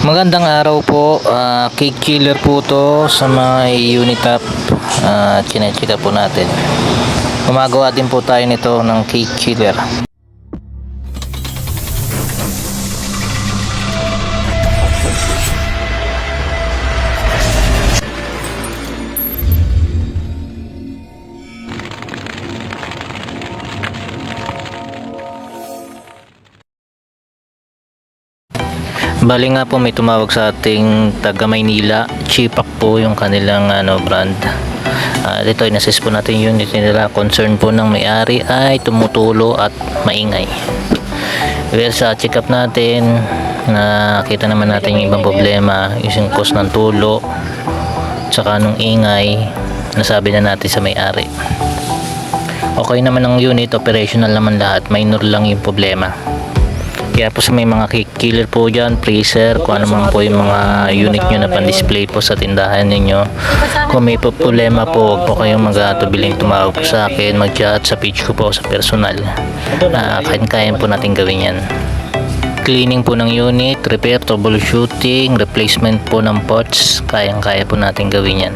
Magandang araw po, cake killer po to sa mga unit up. Chinecheck po natin. Gumagawa din po tayo nito ng cake killer. Bali nga po, may tumawag sa ating taga Maynila. Chipak po yung kanilang brand. Dito inassess po natin yung unit nila. Concern po ng may-ari ay tumutulo at maingay. Well, sa check up natin, nakita naman natin yung ibang problema, yung cause ng tulo tsaka nung ingay. Nasabi na natin sa may-ari. Okay naman ang unit, operational naman lahat, minor lang yung problema. Kaya po sa may mga cake killer po dyan, freezer, kung ano man po yung mga unit nyo na pan-display po sa tindahan ninyo. Kung may problema po, huwag po kayong mag-atubiling tumawag po sa akin, mag-chat sa page ko po sa personal. Kaya po natin gawin yan. Cleaning po ng unit, repair, troubleshooting, replacement po ng pots, kaya po natin gawin yan.